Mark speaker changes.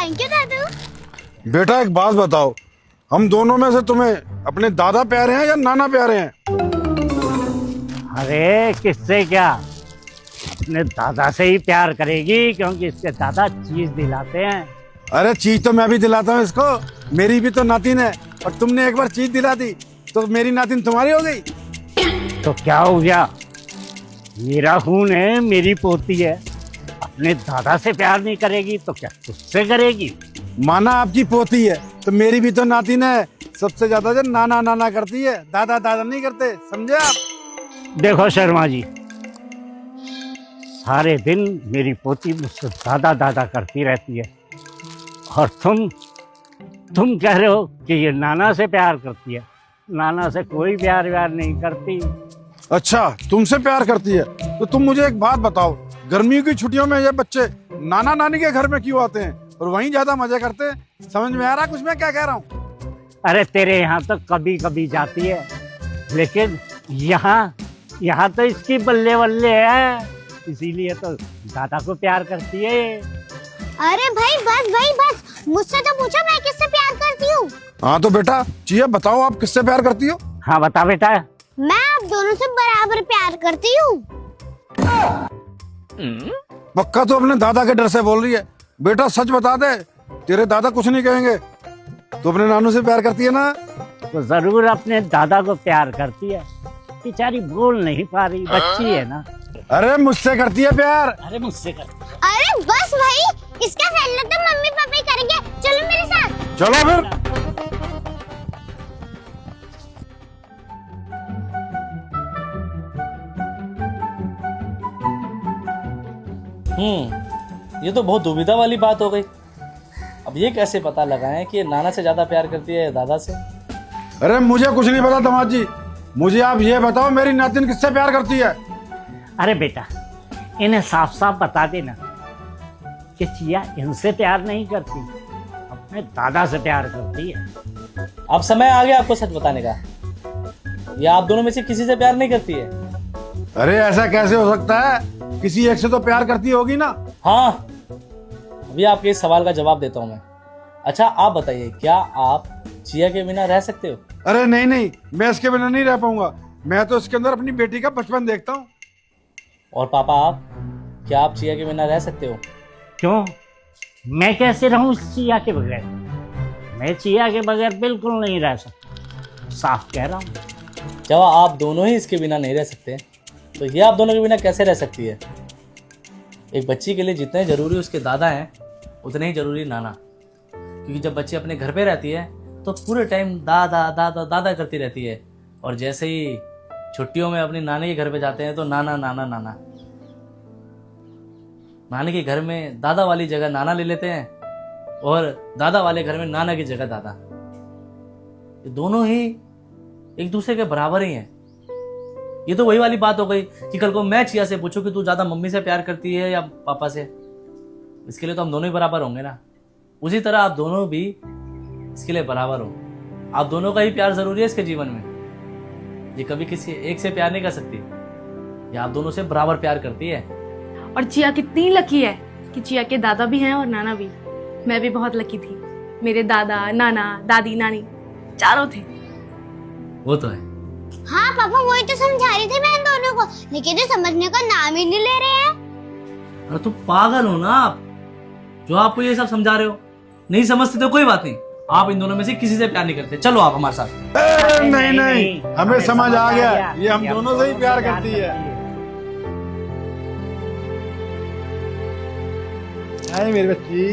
Speaker 1: Thank you दादू।
Speaker 2: बेटा एक बात बताओ, हम दोनों में से तुम्हें अपने दादा प्यारे हैं या नाना प्यारे हैं?
Speaker 3: अरे किससे क्या, अपने दादा से ही प्यार करेगी क्योंकि इसके दादा चीज दिलाते हैं।
Speaker 2: अरे चीज तो मैं भी दिलाता हूँ इसको, मेरी भी तो नातिन है। और तुमने एक बार चीज दिला दी तो मेरी नातिन तुम्हारी हो गई।
Speaker 3: तो क्या हो गया, मेरा खून है, मेरी पोती है। अपने दादा से प्यार नहीं करेगी तो क्या तुझसे करेगी?
Speaker 2: माना आपकी पोती है तो मेरी भी तो नातिन है। सबसे ज्यादा जो नाना नाना करती है, दादा दादा नहीं करते, समझे आप?
Speaker 3: देखो शर्मा जी, सारे दिन मेरी पोती मुझसे दादा दादा करती रहती है और तुम कह रहे हो कि ये नाना से प्यार करती है। नाना से कोई प्यार व्यार नहीं करती।
Speaker 2: अच्छा तुमसे प्यार करती है तो तुम मुझे एक बात बताओ, गर्मियों की छुट्टियों में ये बच्चे नाना नानी के घर में क्यों आते हैं और वहीं ज्यादा मजे करते हैं? समझ में आ रहा कुछ मैं क्या कह रहा हूँ?
Speaker 3: अरे तेरे यहाँ तो कभी कभी जाती है, लेकिन यहाँ तो इसकी बल्ले बल्ले है, इसीलिए तो दादा को प्यार करती है।
Speaker 1: अरे भाई बस, मुझसे तो पूछो मैं किससे प्यार करती हूँ।
Speaker 2: हाँ तो बेटा चिया बताओ, आप किससे प्यार करती हो?
Speaker 3: हाँ बता बेटा।
Speaker 1: मैं आप दोनों से बराबर प्यार करती हूँ।
Speaker 2: पक्का तो अपने दादा के डर से बोल रही है। बेटा सच बता दे, तेरे दादा कुछ नहीं कहेंगे। तो अपने नानू से प्यार करती है ना?
Speaker 3: तो जरूर अपने दादा को प्यार करती है, बेचारी बोल नहीं पा रही, बच्ची है ना।
Speaker 2: अरे मुझसे करती है प्यार।
Speaker 3: अरे मुझसे करती है।
Speaker 1: अरे बस भाई, इसका फैसला तो मम्मी पापा ही करेंगे। चलो मेरे साथ।
Speaker 2: चलो फिर।
Speaker 4: ये तो बहुत दुविधा वाली बात हो गई। अब ये कैसे पता लगाएं कि ये नाना से ज्यादा प्यार करती है या दादा से?
Speaker 2: अरे मुझे कुछ नहीं पता दामाद जी, मुझे आप ये बताओ मेरी नातिन किससे प्यार करती है?
Speaker 3: अरे बेटा इन्हें साफ साफ बता देना कि चिया इनसे प्यार नहीं करती, अपने दादा से प्यार करती है।
Speaker 4: अब समय आ गया आपको सच बताने का। ये आप दोनों में से किसी से प्यार नहीं करती है?
Speaker 2: अरे ऐसा कैसे हो सकता है, किसी एक से तो प्यार करती होगी ना।
Speaker 4: हाँ, अभी आपके इस सवाल का जवाब देता हूँ मैं। अच्छा आप बताइए, क्या आप चिया के बिना रह सकते हो?
Speaker 2: अरे नहीं, मैं इसके बिना नहीं रह पाऊंगा। मैं तो इसके अंदर अपनी बेटी का बचपन देखता हूँ।
Speaker 4: और पापा आप, क्या आप चिया के बिना रह सकते हो?
Speaker 3: क्यों, मैं कैसे रहूं चिया के बगैर? मैं चिया के बगैर बिल्कुल नहीं रह सकता, साफ कह रहा हूँ।
Speaker 4: जब आप दोनों ही इसके बिना नहीं रह सकते तो ये आप दोनों के बिना कैसे रह सकती है? एक बच्ची के लिए जितने जरूरी उसके दादा हैं उतने ही जरूरी नाना। क्योंकि जब बच्ची अपने घर पे रहती है तो पूरे टाइम दादा दादा दादा करती रहती है, और जैसे ही छुट्टियों में अपनी नानी के घर पे जाते हैं तो नाना नाना नाना। नानी के घर में दादा वाली जगह नाना ले लेते हैं और दादा वाले घर में नाना की जगह दादा। ये दोनों ही एक दूसरे के बराबर ही हैं। ये तो वही वाली बात हो गई कि कल को मैं चिया से पूछूं कि तू ज्यादा मम्मी से प्यार करती है या पापा से, इसके लिए तो हम दोनों ही बराबर होंगे ना। उसी तरह आप दोनों भी इसके लिए बराबर हो। आप दोनों का ही प्यार जरूरी है इसके जीवन में। ये कभी किसी एक से प्यार नहीं कर सकती, ये आप दोनों से बराबर प्यार करती है।
Speaker 5: और चिया कितनी लकी है कि चिया के दादा भी हैं और नाना भी। मैं भी बहुत लकी थी, मेरे दादा नाना दादी नानी चारों थे।
Speaker 4: वो तो है।
Speaker 1: हाँ पापा वही तो समझा रही थी मैं इन दोनों को, लेकिन ये समझने का नाम ही नहीं ले रहे हैं।
Speaker 4: अरे तो पागल हो ना आप, जो आपको ये सब समझा रहे हो। नहीं समझते तो कोई बात नहीं, आप इन दोनों में से किसी से प्यार नहीं करते। चलो आप हमारे साथ।
Speaker 2: नहीं, हमें समझ आ गया, ये हम दोनों से ही प्यार करती है। मेरी बच्ची।